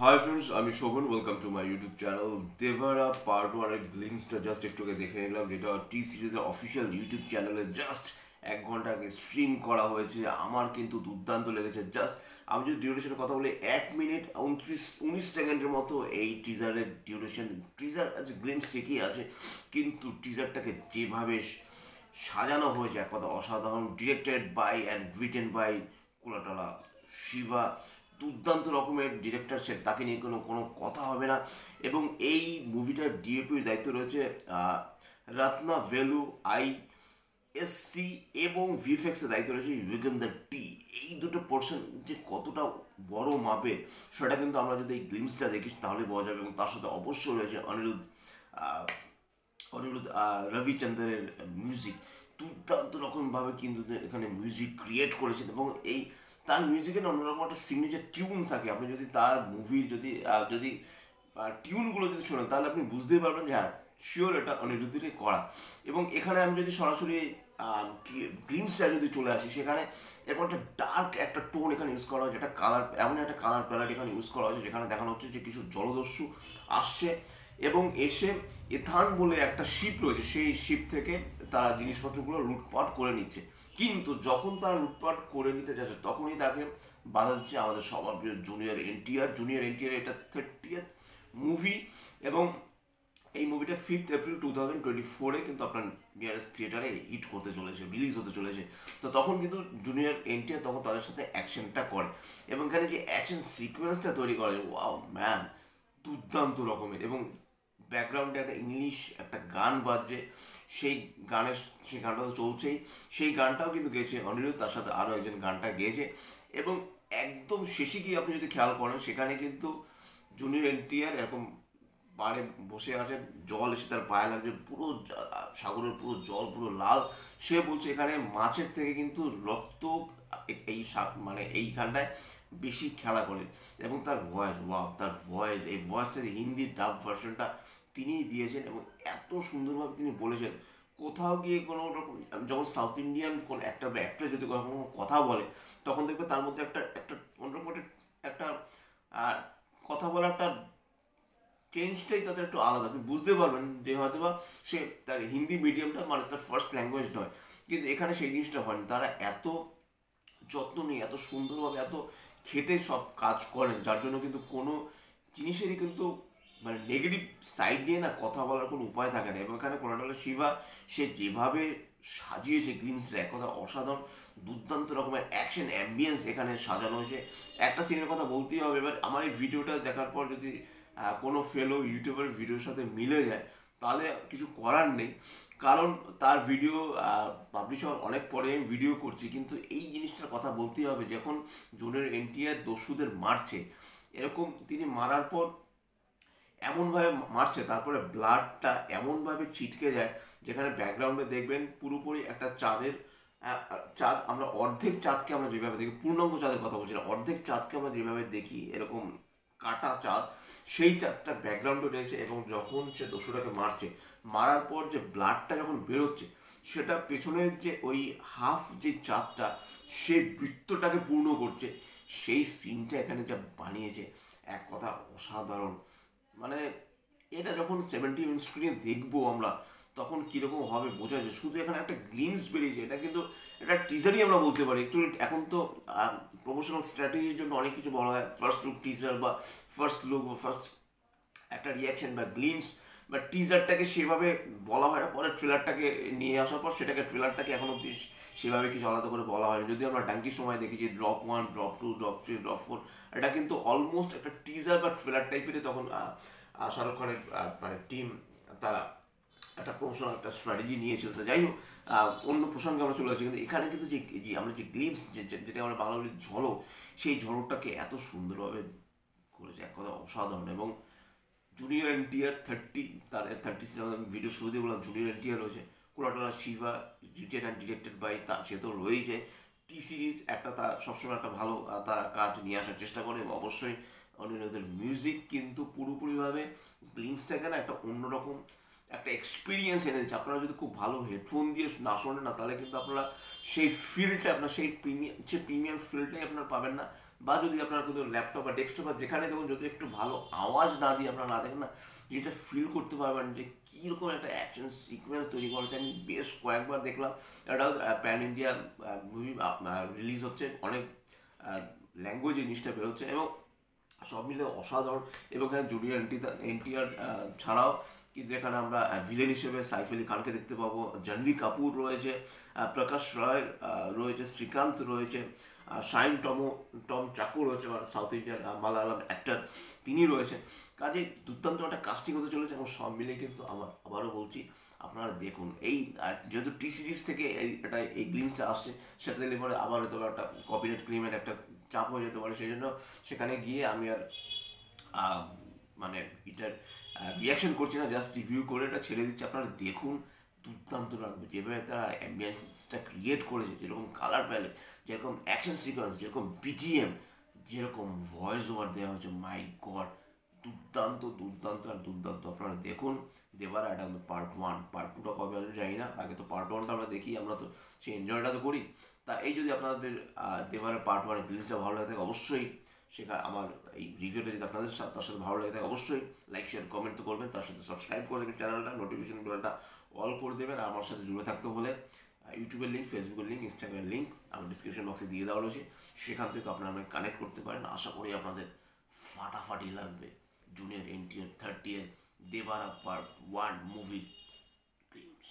High friends, আমি Shovan. Welcome to my YouTube channel. Devara part ওয়ানের গ্লিমসটা জাস্ট একটু আগে দেখে নিলাম, যেটা টি সিরিজের অফিসিয়াল ইউটিউব চ্যানেলে জাস্ট 1 ঘন্টা আগে স্ট্রিম করা হয়েছে। আমার কিন্তু দুর্দান্ত লেগেছে। জাস্ট আমি যদি ডিউরেশনের কথা বলি, 1 মিনিট 19 সেকেন্ডের মতো এই টিজারের ডিউরেশন। টিজার আছে, গ্লিমস ঠিকই আছে, কিন্তু টিজারটাকে যেভাবে সাজানো হয়েছে এক কথা অসাধারণ। Directed by and written by Koratala Siva. দুর্দান্ত রকমের ডিরেক্টর, সে তাকে নিয়ে কোনো কোনো কথা হবে না। এবং এই মুভিটার ডিওপির দায়িত্ব রয়েছে রত্না ভেলু আই এসসি, এবং ভিএফএক্সের দায়িত্ব রয়েছে যুগেন্দর টি। এই দুটো পোর্শন যে কতটা বড় মাপে, সেটা কিন্তু আমরা যদি এই গ্লিমসটা দেখি তাহলে বোঝা যাবে। এবং তার সাথে অবশ্যই রয়েছে অনিরুদ্ধ রবিচন্দ্রের মিউজিক। দুর্দান্ত রকমভাবে কিন্তু এখানে মিউজিক ক্রিয়েট করেছেন। এবং এই তার মিউজিকের অন্যরকম একটা সিগনেচার টিউন থাকে। আপনি যদি তার মুভির যদি টিউনগুলো যদি শোনেন, তাহলে আপনি বুঝতেই পারবেন যে হ্যাঁ, শিওর এটা অনিরুদ্ধেরই করা। এবং এখানে আমি যদি সরাসরি গ্লিমসটা যদি চলে আসি, সেখানে এরকম একটা ডার্ক একটা টোন এখানে ইউজ করা হয়েছে, একটা কালার, এমন একটা কালার প্যালেট এখানে ইউজ করা হয়েছে যেখানে দেখানো হচ্ছে যে কিছু জলদস্যু আসছে এবং এসে এথান বলে একটা শিপ রয়েছে, সেই শিপ থেকে তারা জিনিসপত্রগুলো লুটপাট করে নিচ্ছে। কিন্তু যখন তারা লুটপাট করে নিতে যাচ্ছে, তখনই তাকে বাধা দিচ্ছে আমাদের সবার প্রিয় জুনিয়র এনটিআর। জুনিয়র এনটিআর এটা 30th মুভি, এবং এই মুভিটা 5th এপ্রিল 2024-এ কিন্তু আপনার নিয়ারেস্ট থিয়েটারে হিট করতে চলেছে, রিলিজ হতে চলেছে। তো তখন কিন্তু জুনিয়র এনটিআর তখন তাদের সাথে অ্যাকশনটা করে, এবং এখানে যে অ্যাকশন সিকোয়েন্সটা তৈরি করা যায়, ওয়াও ম্যান, দুর্দান্ত রকমের। এবং ব্যাকগ্রাউন্ডে একটা ইংলিশ একটা গান বাজছে, সেই সেই গানটা তো চলছেই। সেই গানটাও কিন্তু গেয়েছে অনিরুদ্ধ, তার সাথে আরও একজন গানটা গেয়েছে। এবং একদম শেষে গিয়ে আপনি যদি খেয়াল করেন, সেখানে কিন্তু জুনিয়র এনটিআর এরকম পাড়ে বসে আছে, জল এসে তার পায়ে লাগছে, পুরো সাগরের পুরো জল পুরো লাল। সে বলছে এখানে মাছের থেকে কিন্তু রক্ত মানে এইখানটায় বেশি খেলা করে। এবং তার ভয়েস, ওয়াও, তার ভয়েস, এই ভয়েসটা হিন্দি ডাব ভার্সনটা তিনিই দিয়েছেন, এবং এত সুন্দরভাবে তিনি বলেছেন। কোথাও গিয়ে কোনো রকম, যখন সাউথ ইন্ডিয়ান কোন একটা বা অ্যাক্টর যদি কোনো কথা বলে, তখন দেখবে তার মধ্যে একটা একটা অন্যরকম একটা কথা বলার একটা চেঞ্জটাই তাদের একটু আলাদা। আপনি বুঝতে পারবেন যে হয়তো বা সে তার হিন্দি মিডিয়ামটা মানে তার ফার্স্ট ল্যাঙ্গুয়েজ নয়, কিন্তু এখানে সেই জিনিসটা হয়নি। তারা এত যত্ন নিয়ে, এত সুন্দরভাবে, এত খেটে সব কাজ করেন, যার জন্য কিন্তু কোনো জিনিসেরই কিন্তু মানে নেগেটিভ সাইড নিয়ে না কথা বলার কোনো উপায় থাকে না। এবং এখানে কোলাটালা শিবা, সে যেভাবে সাজিয়েছে গ্লিমসটা, এক কথা অসাধারণ। দুর্দান্ত রকমের অ্যাকশন অ্যাম্বিয়েন্স এখানে সাজানো হয়েছে। একটা সিনের কথা বলতেই হবে, এবার আমার এই ভিডিওটা দেখার পর যদি কোনো ফেলো ইউটিউবের ভিডিওর সাথে মিলে যায়, তাহলে কিছু করার নেই। কারণ তার ভিডিও পাবলিশ হওয়ার অনেক পরে আমি ভিডিও করছি, কিন্তু এই জিনিসটার কথা বলতেই হবে। যখন জুনিয়র এনটিআর দস্যুদের মারছে, এরকম তিনি মারার পর এমনভাবে মারছে, তারপরে ব্লাডটা এমনভাবে ছিটকে যায়, যেখানে ব্যাকগ্রাউন্ডে দেখবেন পুরোপুরি একটা চাঁদের চাঁদ, আমরা অর্ধেক চাঁদকে আমরা যেভাবে দেখি, পূর্ণাঙ্গ চাঁদের কথা বলছি না, অর্ধেক চাঁদকে আমরা যেভাবে দেখি এরকম কাটা চাঁদ, সেই চাঁদটা ব্যাকগ্রাউন্ডে রয়েছে। এবং যখন সে দস্যুটাকে মারছে, মারার পর যে ব্লাডটা যখন বেরোচ্ছে, সেটা পেছনের যে ওই হাফ যে চাঁদটা, সে বৃত্তটাকে পূর্ণ করছে। সেই সিনটা এখানে যা বানিয়েছে, এক কথা অসাধারণ। মানে এটা যখন 70 স্ক্রিনে দেখবো আমরা, তখন কীরকম হবে বোঝা যায়। শুধু এখানে একটা গ্লিমস বেরিয়েছে, এটা কিন্তু এটা টিজারই আমরা বলতে পারি। একটু এখন তো প্রমোশনাল স্ট্র্যাটেজির জন্য অনেক কিছু বলা হয়, ফার্স্ট লুক টিজার বা ফার্স্ট লুক বা ফার্স্ট একটা রিয়াকশন বা গ্লিমস বা টিজারটাকে সেভাবে বলা হয় না। পরে ট্রেলারটাকে নিয়ে আসার পর সেটাকে ট্রেলারটাকে এখন অব্দি সেভাবে কিছু আলাদা করে বলা হয় না। যদি আমরা ডাঙ্কির সময় দেখেছি ড্রপ 1, ড্রপ 2, ড্রপ 3, ড্রপ 4, এটা কিন্তু অলমোস্ট একটা টিজার বা ট্রেলার টাইপেরই। তখন শাহরুখ খানের মানে টিম, তারা একটা প্রমোশনাল একটা স্ট্র্যাটেজি নিয়েছিল। তো যাই হোক, অন্য প্রসঙ্গে আমরা চলে আসছি। কিন্তু এখানে কিন্তু যে যে আমরা যে গ্লিমস, যেটা আমরা বাংলা বলি ঝলক, সেই ঝলকটাকে এত সুন্দরভাবে করেছে, এক কথা অসাধারণ। এবং জুনিয়র এনটিআর 30, তার 30 সিনেমা ভিডিও শুরুতে বললাম জুনিয়র এনটিআর রয়েছে। Koratala Siva, written and directed by, তা সে তো রয়েছে। টি সিরিজ একটা, তা সবসময় একটা ভালো তারা কাজ নিয়ে আসার চেষ্টা করে। এবং অবশ্যই অনিরুদ্ধের মিউজিক কিন্তু পুরোপুরিভাবে গ্লিমসটাকে না একটা অন্যরকম একটা এক্সপিরিয়েন্স এনে দিচ্ছে। আপনারা যদি খুব ভালো হেডফোন দিয়ে না শোনেন না, তাহলে কিন্তু আপনারা সেই ফিলটা, আপনার সেই প্রিমিয়াম ফিলটাই আপনারা পাবেন না। বা যদি আপনার কিন্তু ল্যাপটপ বা ডেস্কটপ বা যেখানে দেখুন যদি একটু ভালো আওয়াজ না দিয়ে আপনারা না দেখেন না, যেটা ফিল করতে পারবেন যে কীরকম একটা অ্যাকশন সিকোয়েন্স তৈরি করেছে। আমি বেশ কয়েকবার দেখলাম। এটা প্যান ইন্ডিয়া মুভি রিলিজ হচ্ছে, অনেক ল্যাঙ্গুয়েজ জিনিসটা বেরোচ্ছে এবং সব মিলে অসাধারণ। এবং এখানে জুনিয়র এনটিআর ছাড়াও কিন্তু এখানে আমরা ভিলেন হিসেবে সাইফ আলি খানকে দেখতে পাবো, জাহ্নবী কাপুর রয়েছে, প্রকাশ রয় রয়েছে, শ্রীকান্ত রয়েছে, শাইন টম চাকু রয়েছে, সাউথ ইন্ডিয়ান মালায়ালাম অ্যাক্টর, তিনি রয়েছে। কাজে দুর্দান্ত একটা কাস্টিং হতে চলেছে এবং সব মিলে কিন্তু আমার আবারও বলছি আপনারা দেখুন। এই যেহেতু টি সিরিজ থেকে এই গ্লিমটা আসছে, সেটা দিলে পরে আবার হয়তো একটা কপিরাইট ক্লেমের একটা চাপ হয়ে যেতে পারে। সেই জন্য সেখানে গিয়ে আমি আর মানে এটার রিয়াকশন করছি না, জাস্ট রিভিউ করে এটা ছেড়ে দিচ্ছি। আপনারা দেখুন, দুর্দান্ত লাগবে। যেভাবে তারা অ্যাম্বিয়েন্সটা ক্রিয়েট করেছে, যেরকম কালার প্যালেট, যেরকম অ্যাকশন সিকোয়েন্স, যেরকম বিজিএম, যেরকম ভয়েস ওভার দেওয়া হয়েছে, মাই গড, দুর্দান্ত দুর্দান্ত আর দুর্দান্ত। আপনারা দেখুন দেবারা। এটা কিন্তু পার্ট 1, পার্ট 2টা কবে আসবে জানি না। আগে তো পার্ট 1টা আমরা দেখি, আমরা তো সেই এনজয়টা তো করি। তা এই যদি আপনাদের দেবারের পার্ট 1 রিলিজটা ভালো লাগে থাকে, অবশ্যই সেখানে আমার এই রিভিউটা যদি আপনাদের তার সাথে ভালো লাগে থাকে, অবশ্যই লাইক শেয়ার কমেন্ট তো করবেন, তার সাথে সাবস্ক্রাইব করে দেবেন চ্যানেলটা, নোটিফিকেশন বেলটা অল করে দেবেন। আর আমার সাথে জুড়ে থাকতে হলে ইউটিউবের লিঙ্ক, ফেসবুকের লিঙ্ক, ইনস্টাগ্রামের লিঙ্ক আমার ডিসক্রিপশন বক্সে দিয়ে দেওয়া রয়েছে, সেখান থেকে আপনারা আমাকে কানেক্ট করতে পারেন। আশা করি আপনাদের ফাটাফাটি লাগবে জুনিয়র এনটিআর 30 এর দেবারা পার্ট 1 মুভি গ্লিমস।